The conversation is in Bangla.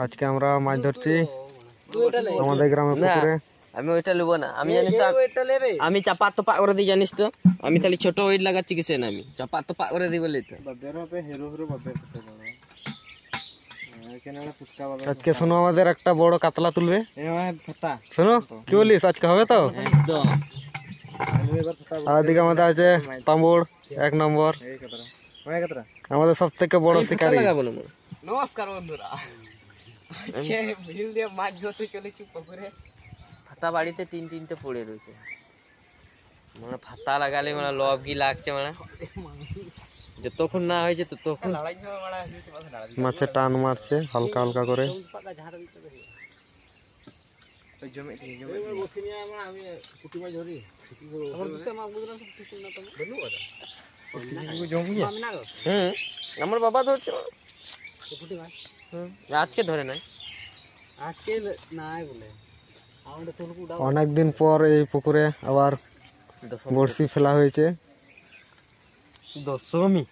আজকে আমরা মাছ ধরছি আমাদের গ্রামে পুকুরে। আমি ওইটা নেব না, আমি জানিস তো আমি চাপা তোপা করে দিই, জানিস তো আমি তাহলে ছোট ওইট লাগাচ্ছি কিসে না, আমি চাপা তোপা করে দিই বলি তো। আজকে শোনো আমাদের একটা বড় কাতলা তুলবে, শোনো কি বলিস আজকে হবে তো। আর এদিকে আমাদের আছে তাম্বুর 1 নম্বর, আমাদের সব থেকে বড় শিকারী। নমস্কার বন্ধুরা, আজকে ভিল দিয়ে মাছ ধরতে চলেছি পুকুরে। ফাতা বাড়িতে 3-3টে পড়ে রয়েছে, মানে ফাতা লাগালে মানে লব কি লাগছে, মানে যতক্ষণ না হয়েছে ততক্ষণ মাছে টান মারছে হালকা হালকা করে। আমার বাবা ধরছে, আজকে ধরে নাই, আজকে নাই বলে। অনেকদিন পর এই পুকুরে আবার বড়শি ফেলা হয়েছে। দশমী